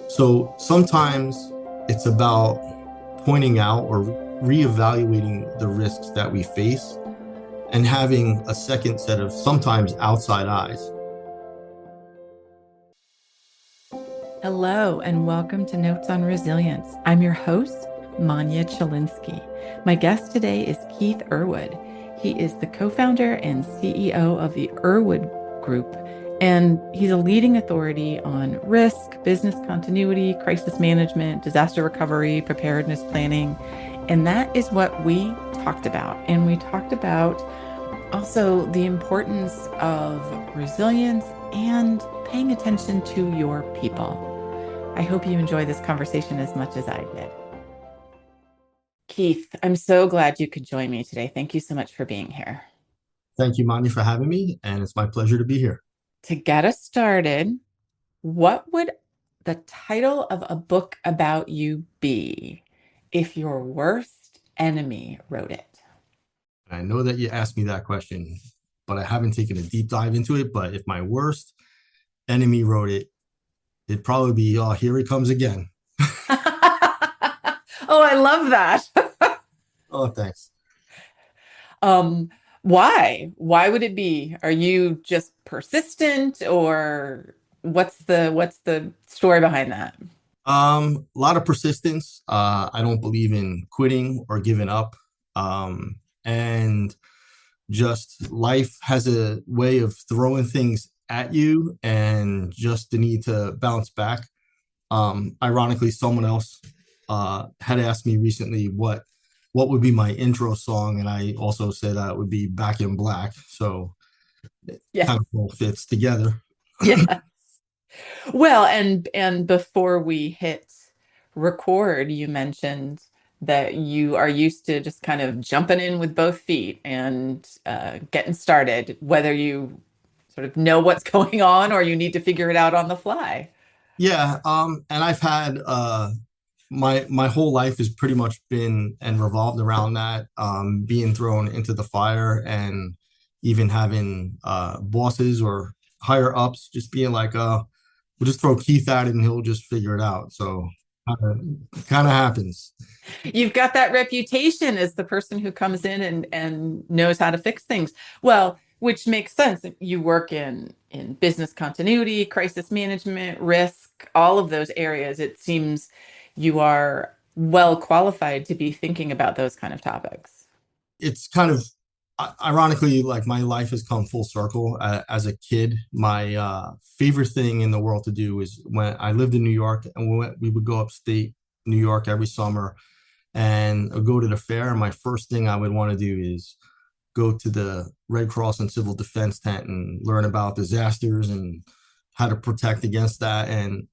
So sometimes it's about pointing out or reevaluating the risks that we face and having a second set of sometimes outside eyes. Hello, and welcome to Notes on Resilience. I'm your host, Manya Chalinsky. My guest today is Keith Erwood. He is the co-founder and CEO of the Erwood Group, and he's a leading authority on risk, business continuity, crisis management, disaster recovery, preparedness planning. And that is what we talked about. And we talked about also the importance of resilience and paying attention to your people. I hope you enjoy this conversation as much as I did. Keith, I'm so glad you could join me today. Thank you so much for being here. Thank you, Mani, for having me, and it's my pleasure to be here. To get us started, what would the title of a book about you be if your worst enemy wrote it? I know that you asked me that question, but I haven't taken a deep dive into it. But if my worst enemy wrote it, it'd probably be, "Oh, here he comes again." Oh, I love that. Oh, thanks. Um, why? Why would it be? Are you just persistent or what's the story behind that? A lot of persistence. I don't believe in quitting or giving up. And just life has a way of throwing things at you and just the need to bounce back. Ironically, someone else had asked me recently what would be my intro song, and I also said it would be Back in Black. So it Yes. kind of all fits together. Yes. Well, and before we hit record, you mentioned that you are used to just kind of jumping in with both feet and getting started, whether you sort of know what's going on or you need to figure it out on the fly. Yeah, and I've had my whole life has pretty much been and revolved around that, being thrown into the fire and even having bosses or higher ups just being like, we'll just throw Keith at it and he'll just figure it out. So kind of happens. You've got that reputation as the person who comes in and knows how to fix things. Well, which makes sense. You work in business continuity, crisis management, risk, all of those areas. It seems you are well qualified to be thinking about those kind of topics. It's kind of ironically like my life has come full circle. As a kid, my favorite thing in the world to do is when I lived in New York and we would go upstate New York every summer and go to the fair. And my first thing I would want to do is go to the Red Cross and Civil Defense tent and learn about disasters and how to protect against that. And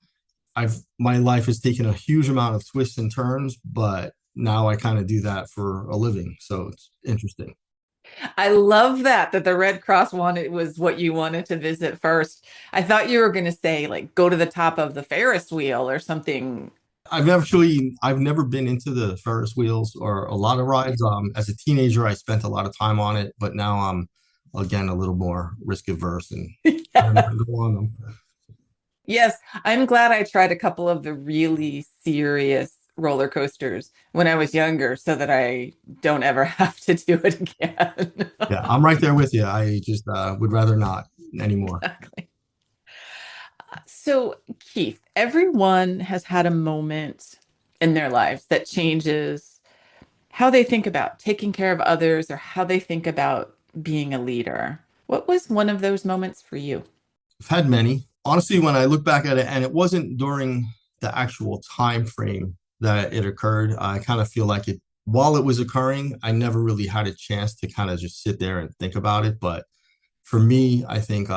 I've my life has taken a huge amount of twists and turns, but now I kind of do that for a living. So it's interesting. I love that the Red Cross wanted was what you wanted to visit first. I thought you were going to say like go to the top of the Ferris wheel or something. I've never been into the Ferris wheels or a lot of rides. As a teenager, I spent a lot of time on it, but now I'm again a little more risk averse and I don't Yes. go on them. Yes, I'm glad I tried a couple of the really serious roller coasters when I was younger so that I don't ever have to do it again. Yeah, I'm right there with you. I just would rather not anymore. Exactly. So, Keith, everyone has had a moment in their lives that changes how they think about taking care of others or how they think about being a leader. What was one of those moments for you? I've had many. Honestly, when I look back at it, and it wasn't during the actual time frame that it occurred, I kind of feel like it while it was occurring, I never really had a chance to kind of just sit there and think about it. But for me, I think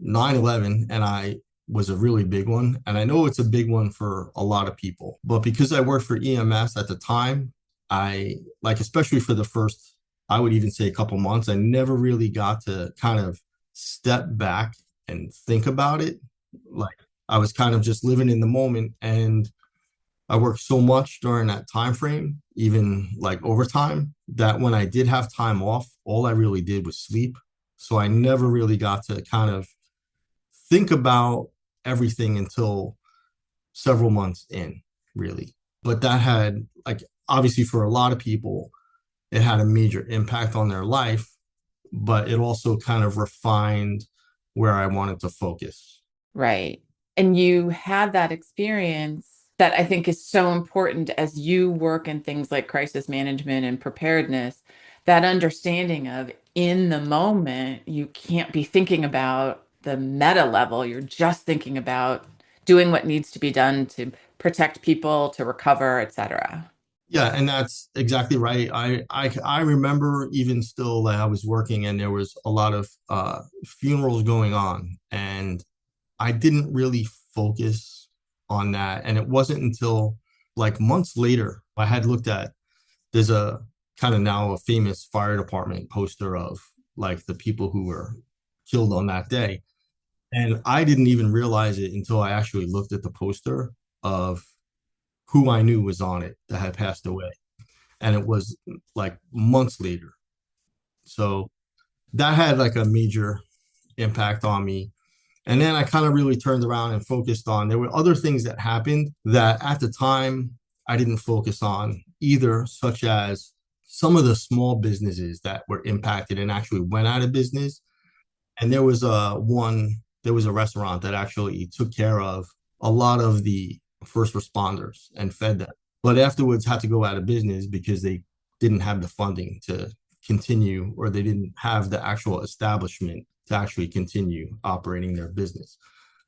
9/11 and I was a really big one. And I know it's a big one for a lot of people. But because I worked for EMS at the time, I like, especially for the first, I would even say a couple months, I never really got to kind of step back and think about it. Like I was kind of just living in the moment, and I worked so much during that time frame, even like overtime, that when I did have time off, all I really did was sleep. So I never really got to kind of think about everything until several months in, really. But that had, like, obviously for a lot of people, it had a major impact on their life, but it also kind of refined where I wanted to focus. Right. And you had that experience that I think is so important as you work in things like crisis management and preparedness, that understanding of in the moment, you can't be thinking about the meta level. You're just thinking about doing what needs to be done to protect people, to recover, et cetera. Yeah, and that's exactly right. I remember even still that I was working and there was a lot of funerals going on, and I didn't really focus on that. And it wasn't until like months later I had looked at, there's a kind of now a famous fire department poster of like the people who were killed on that day. And I didn't even realize it until I actually looked at the poster of who I knew was on it that had passed away. And it was like months later. So that had like a major impact on me. And then I kind of really turned around and focused on, there were other things that happened that at the time I didn't focus on either, such as some of the small businesses that were impacted and actually went out of business. And there was a restaurant that actually took care of a lot of the first responders and fed them, but afterwards had to go out of business because they didn't have the funding to continue, or they didn't have the actual establishment to actually continue operating their business.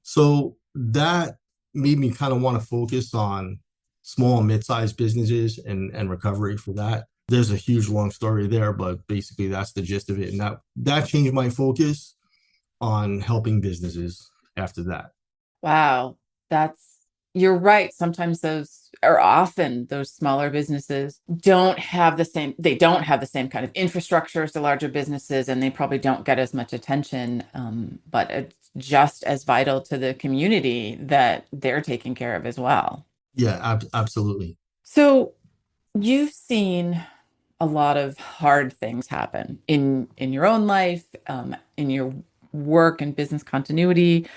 So that made me kind of want to focus on small and mid-sized businesses and recovery for that. There's a huge long story there, but basically that's the gist of it. And that changed my focus on helping businesses after that. Wow, that's you're right. Sometimes those or often those smaller businesses they don't have the same kind of infrastructure as the larger businesses, and they probably don't get as much attention. But it's just as vital to the community that they're taking care of as well. Yeah, absolutely. So you've seen a lot of hard things happen in your own life, in your work and business continuity.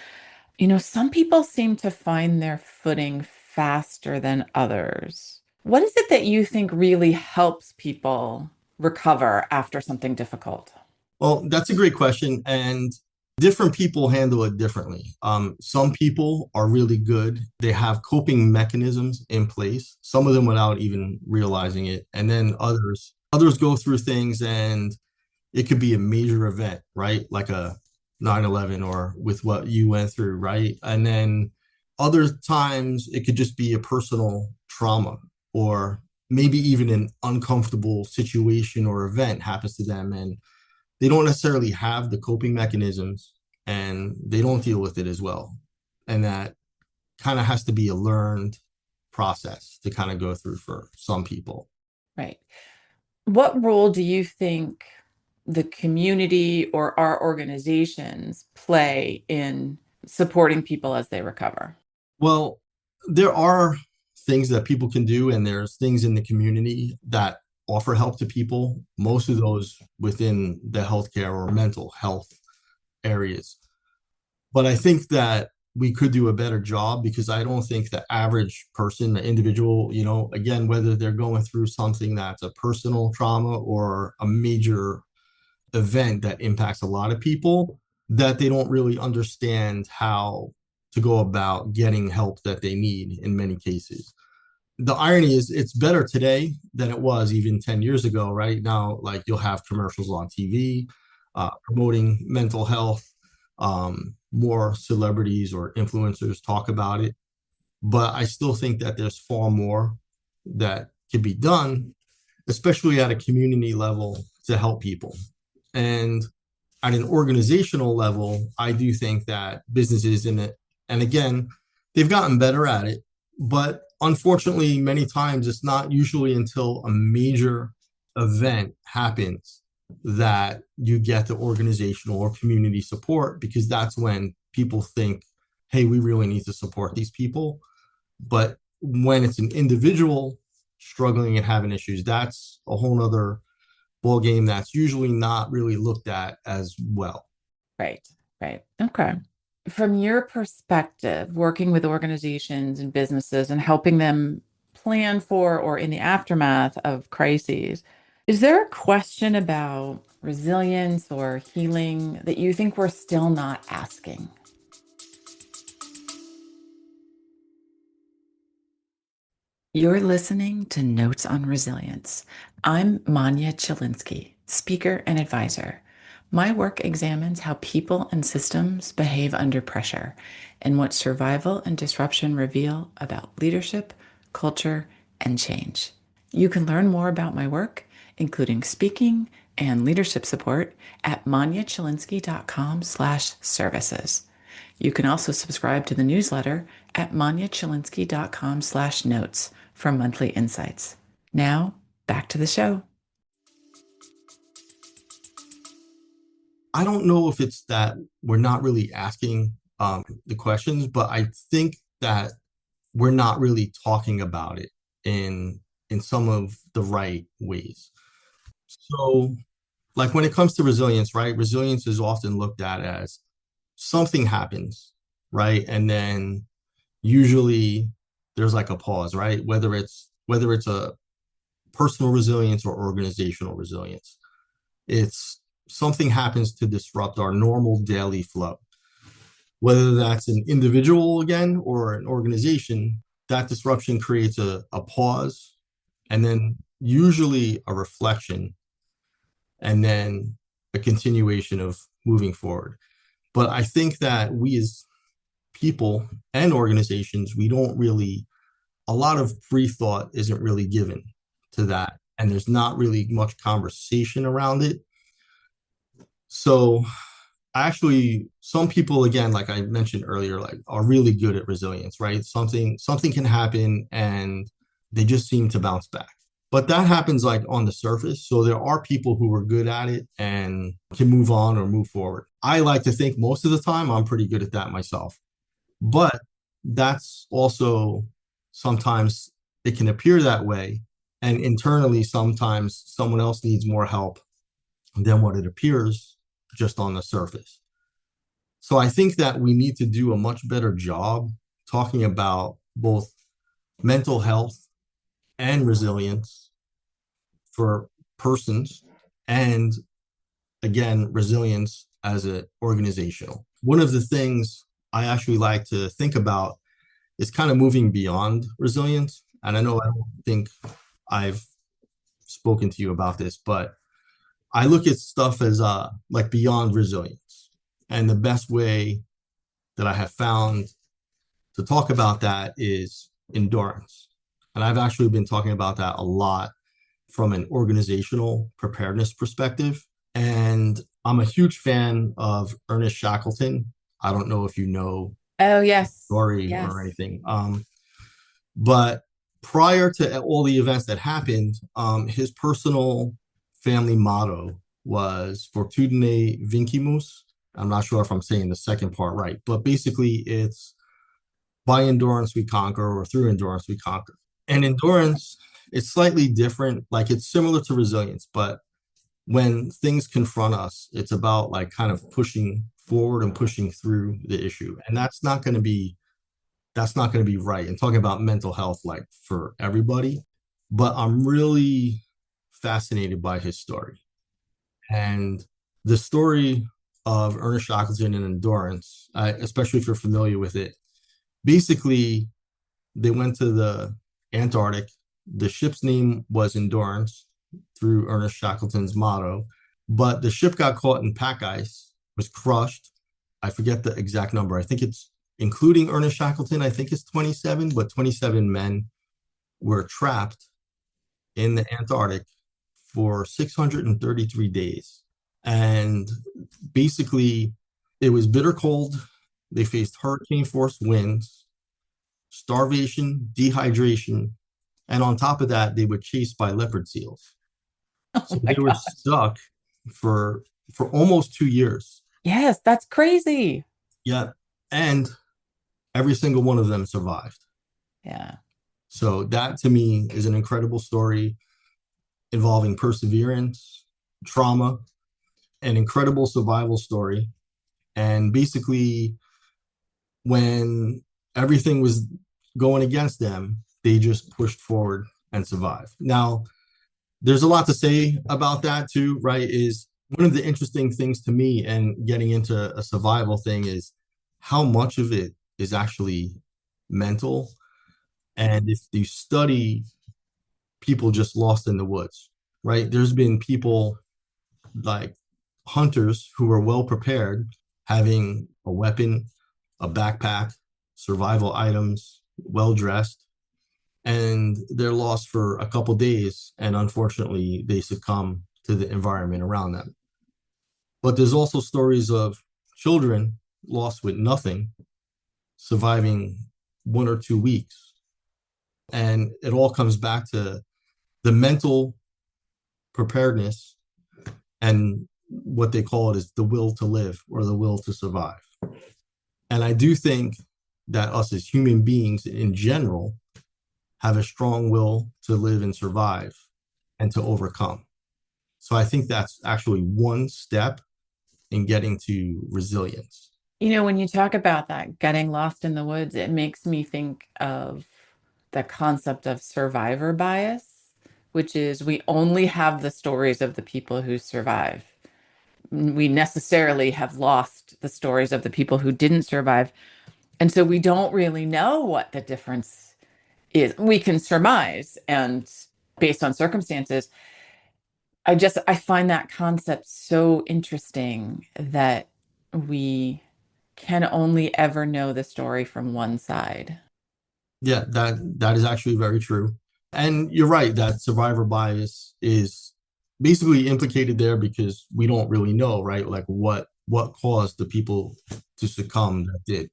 You know, some people seem to find their footing faster than others. What is it that you think really helps people recover after something difficult? Well, that's a great question. And different people handle it differently. Some people are really good. They have coping mechanisms in place, some of them without even realizing it. And then others go through things and it could be a major event, right? Like a 9/11 or with what you went through, right? And then other times it could just be a personal trauma, or maybe even an uncomfortable situation or event happens to them, and they don't necessarily have the coping mechanisms and they don't deal with it as well. And that kind of has to be a learned process to kind of go through for some people. Right. What role do you think the community or our organizations play in supporting people as they recover? Well, there are things that people can do, and there's things in the community that offer help to people, most of those within the healthcare or mental health areas. But I think that we could do a better job, because I don't think the average person, the individual, again, whether they're going through something that's a personal trauma or a major event that impacts a lot of people, that they don't really understand how to go about getting help that they need in many cases. The irony is it's better today than it was even 10 years ago. Right now, like, you'll have commercials on TV promoting mental health. More celebrities or influencers talk about it, but I still think that there's far more that can be done, especially at a community level, to help people. And at an organizational level, I do think that businesses in it, and again, they've gotten better at it, but unfortunately, many times it's not usually until a major event happens that you get the organizational or community support, because that's when people think, hey, we really need to support these people. But when it's an individual struggling and having issues, that's a whole nother ball game that's usually not really looked at as well. Right, right. Okay. From your perspective, working with organizations and businesses and helping them plan for or in the aftermath of crises, is there a question about resilience or healing that you think we're still not asking? You're listening to Notes on Resilience. I'm Manya Chilinsky, speaker and advisor. My work examines how people and systems behave under pressure and what survival and disruption reveal about leadership, culture, and change. You can learn more about my work, including speaking and leadership support, at manyachilinsky.com/services. You can also subscribe to the newsletter at manyachilinsky.com/notes for monthly insights. Now, back to the show. I don't know if it's that we're not really asking the questions, but I think that we're not really talking about it in some of the right ways. So, like when it comes to resilience, right? Resilience is often looked at as something happens, right? And then usually there's like a pause, right? Whether it's a personal resilience or organizational resilience. It's something happens to disrupt our normal daily flow. Whether that's an individual again or an organization, that disruption creates a pause and then usually a reflection and then a continuation of moving forward. But I think that we as people and organizations, we don't really, a lot of pre-thought isn't really given to that. And there's not really much conversation around it. So actually, some people, again, like I mentioned earlier, like are really good at resilience, right? Something can happen and they just seem to bounce back. But that happens like on the surface. So there are people who are good at it and can move on or move forward. I like to think most of the time I'm pretty good at that myself. But that's also sometimes it can appear that way. And internally, sometimes someone else needs more help than what it appears just on the surface. So I think that we need to do a much better job talking about both mental health and resilience for persons and again resilience as an organizational. One of the things I actually like to think about is kind of moving beyond resilience. And I know I don't think I've spoken to you about this, but I look at stuff as like beyond resilience. And the best way that I have found to talk about that is endurance. And I've actually been talking about that a lot from an organizational preparedness perspective. And I'm a huge fan of Ernest Shackleton. I don't know if you know Oh, yes. story or Yes. anything. But prior to all the events that happened, his personal family motto was Fortune Vincimus. I'm not sure if I'm saying the second part right, but basically it's by endurance we conquer or through endurance we conquer. And endurance is slightly different, like it's similar to resilience, but when things confront us, it's about like kind of pushing forward and pushing through the issue. And that's not going to be right. And talking about mental health, like for everybody, but I'm really fascinated by his story and the story of Ernest Shackleton and endurance, especially if you're familiar with it. Basically, they went to the Antarctic. The ship's name was Endurance through Ernest Shackleton's motto, but the ship got caught in pack ice, was crushed. I forget the exact number. I think it's including Ernest Shackleton, I think it's 27, but 27 men were trapped in the Antarctic for 633 days. And basically, it was bitter cold. They faced hurricane force winds, starvation, dehydration, and on top of that, they were chased by leopard seals. Oh So my they were gosh. stuck for almost 2 years. Yes, that's crazy. Yeah, and every single one of them survived. Yeah. So that to me is an incredible story involving perseverance, trauma, an incredible survival story, and basically when everything was going against them, they just pushed forward and survived. Now, there's a lot to say about that too, right? Is one of the interesting things to me and getting into a survival thing is how much of it is actually mental. And if you study people just lost in the woods, right? There's been people like hunters who are well prepared, having a weapon, a backpack, survival items, well dressed, and they're lost for a couple days. And unfortunately, they succumb to the environment around them. But there's also stories of children lost with nothing, surviving 1 or 2 weeks. And it all comes back to the mental preparedness and what they call it is the will to live or the will to survive. And I do think that us as human beings in general have a strong will to live and survive and to overcome. So I think that's actually one step in getting to resilience. When you talk about that, getting lost in the woods, it makes me think of the concept of survivor bias, which is we only have the stories of the people who survive. We necessarily have lost the stories of the people who didn't survive. And so we don't really know what the difference is. We can surmise and based on circumstances. I find that concept so interesting that we can only ever know the story from one side. Yeah, that is actually very true. And you're right that survivor bias is basically implicated there because we don't really know, right? Like what caused the people to succumb that did.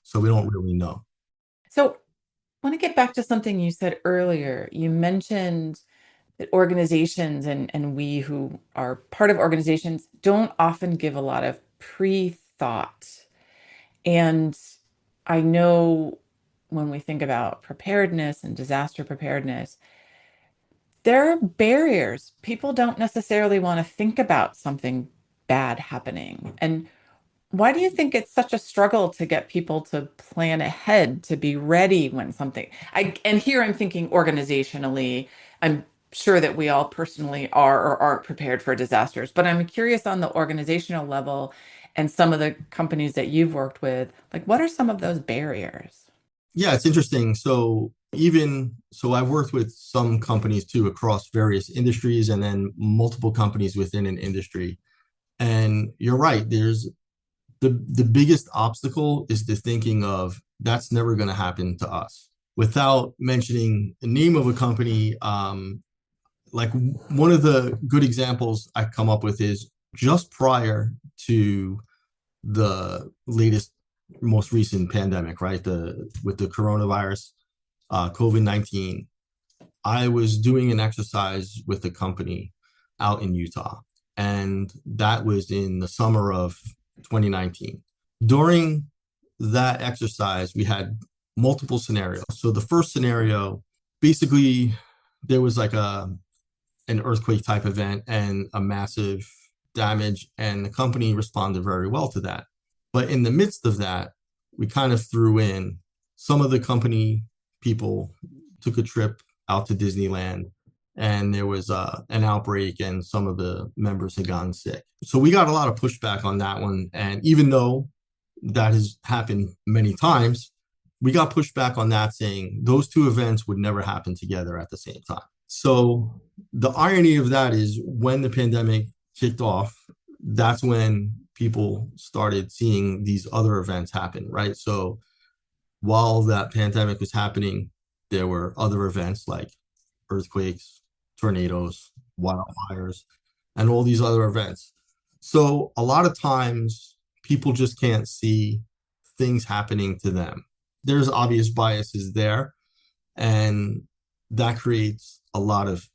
So we don't really know. So I want to get back to something you said earlier. You mentioned that organizations and we who are part of organizations don't often give a lot of pre-thought. And I know when we think about preparedness and disaster preparedness, there are barriers. People don't necessarily want to think about something bad happening. And why do you think it's such a struggle to get people to plan ahead, to be ready when something, and here I'm thinking organizationally, I'm sure that we all personally are or aren't prepared for disasters, but I'm curious on the organizational level and some of the companies that you've worked with, like what are some of those barriers? Yeah, it's interesting. So I've worked with some companies too across various industries and then multiple companies within an industry. And you're right, there's the biggest obstacle is the thinking of that's never going to happen to us. Without mentioning the name of a company, like one of the good examples I come up with is just prior to the latest, most recent pandemic, right? The with the coronavirus, COVID-19. I was doing an exercise with a company out in Utah, and that was in the summer of 2019. During that exercise, we had multiple scenarios. So the first scenario, basically, there was like an earthquake type event and a massive damage, and the company responded very well to that. But in the midst of that, we kind of threw in some of the company people took a trip out to Disneyland, and there was an outbreak and some of the members had gotten sick. So we got a lot of pushback on that one. And even though that has happened many times, we got pushback on that saying those two events would never happen together at the same time. So the irony of that is when the pandemic kicked off, that's when people started seeing these other events happen, right? So while that pandemic was happening, there were other events like earthquakes, tornadoes, wildfires, and all these other events. So a lot of times people just can't see things happening to them. There's obvious biases there, and that creates a lot of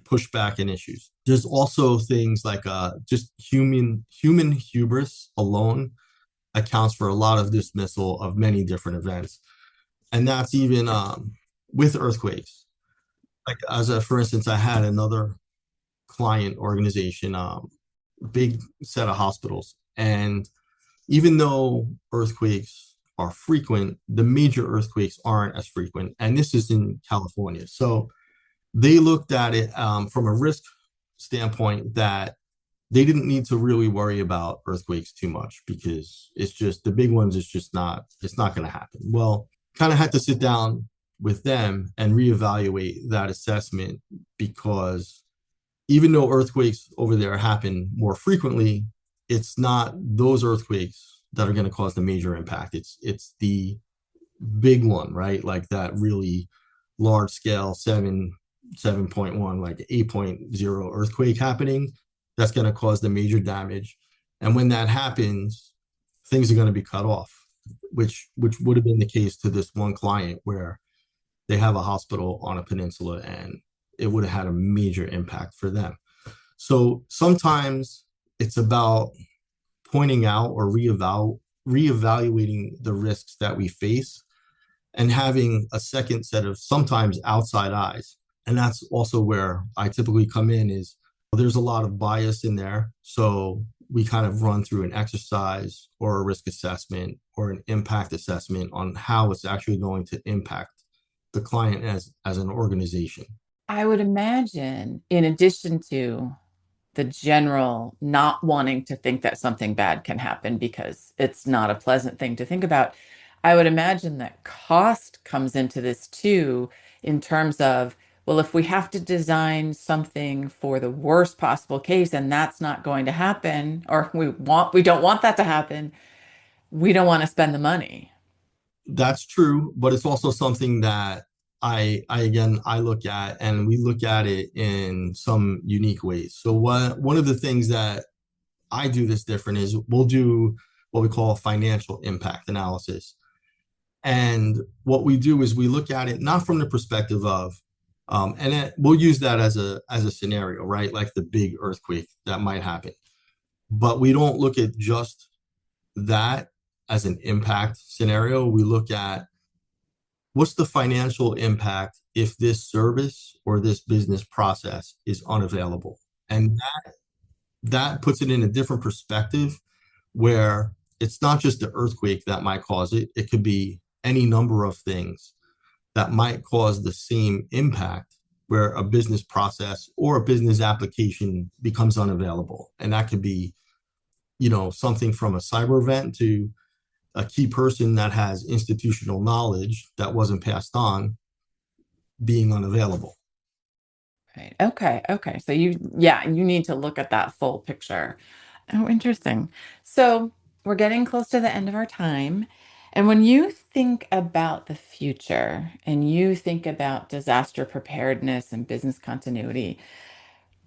pushback and issues. There's also things like just human hubris alone accounts for a lot of dismissal of many different events, and that's even with earthquakes. Like for instance, I had another client organization, big set of hospitals, and even though earthquakes are frequent, the major earthquakes aren't as frequent. And this is in California. So they looked at it from a risk standpoint that they didn't need to really worry about earthquakes too much because it's just the big ones, it's not going to happen. Well, kind of had to sit down with them and reevaluate that assessment because even though earthquakes over there happen more frequently, it's not those earthquakes that are going to cause the major impact. It's the big one, right? Like that really large scale 7.1, like 8.0 earthquake happening. That's going to cause the major damage. And when that happens, things are going to be cut off, which would have been the case to this one client where they have a hospital on a peninsula and it would have had a major impact for them. So sometimes it's about pointing out or reevaluating the risks that we face and having a second set of sometimes outside eyes. And that's also where I typically come in is there's a lot of bias in there. So we kind of run through an exercise or a risk assessment or an impact assessment on how it's actually going to impact the client as an organization. I would imagine, in addition to the general not wanting to think that something bad can happen because it's not a pleasant thing to think about, I would imagine that cost comes into this too, in terms of, well, if we have to design something for the worst possible case and that's not going to happen, or we don't want that to happen, we don't want to spend the money. That's true, but it's also something that I again I look at and we look at it in some unique ways. So one of the things that I do this different is we'll do what we call a financial impact analysis. And what we do is we look at it not from the perspective of we'll use that as a scenario, right? Like the big earthquake that might happen. But we don't look at just that as an impact scenario. We look at what's the financial impact if this service or this business process is unavailable. And that puts it in a different perspective where it's not just the earthquake that might cause it. It could be any number of things that might cause the same impact where a business process or a business application becomes unavailable. And that could be, something from a cyber event to a key person that has institutional knowledge that wasn't passed on being unavailable. Right. Okay. Okay. So you need to look at that full picture. Oh, interesting. So we're getting close to the end of our time. And when you think about the future and you think about disaster preparedness and business continuity,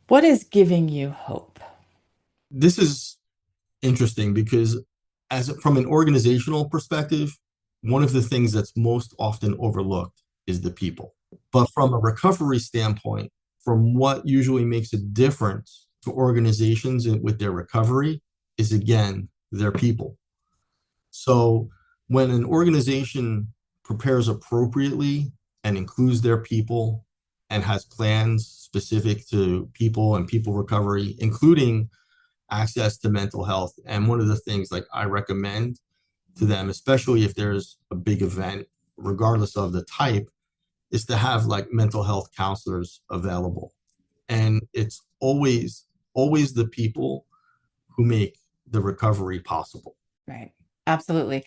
what is giving you hope? This is interesting because as from an organizational perspective, one of the things that's most often overlooked is the people. But from a recovery standpoint, from what usually makes a difference to organizations with their recovery is again their people. So when an organization prepares appropriately and includes their people and has plans specific to people and people recovery, including access to mental health. And one of the things like I recommend to them, especially if there's a big event, regardless of the type, is to have like mental health counselors available. And it's always the people who make the recovery possible. Right. Absolutely.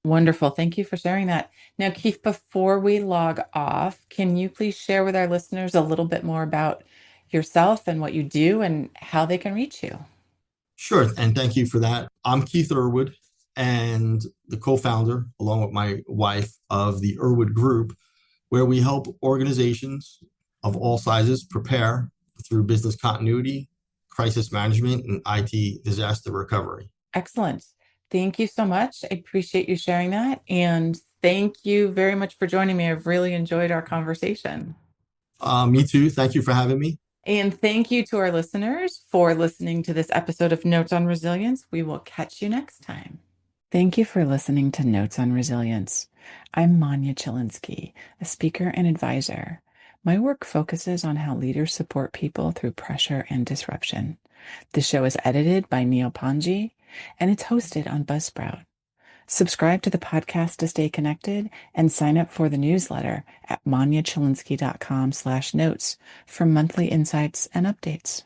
Wonderful. Thank you for sharing that. Now, Keith, before we log off, can you please share with our listeners a little bit more about yourself and what you do and how they can reach you? Sure. And thank you for that. I'm Keith Erwood and the co-founder, along with my wife, of the Erwood Group, where we help organizations of all sizes prepare through business continuity, crisis management, and IT disaster recovery. Excellent. Thank you so much. I appreciate you sharing that. And thank you very much for joining me. I've really enjoyed our conversation. Me too. Thank you for having me. And thank you to our listeners for listening to this episode of Notes on Resilience. We will catch you next time. Thank you for listening to Notes on Resilience. I'm Manya Chilinsky, a speaker and advisor. My work focuses on how leaders support people through pressure and disruption. The show is edited by Neil Panji, and it's hosted on Buzzsprout. Subscribe to the podcast to stay connected and sign up for the newsletter at manyachilinsky.com/notes for monthly insights and updates.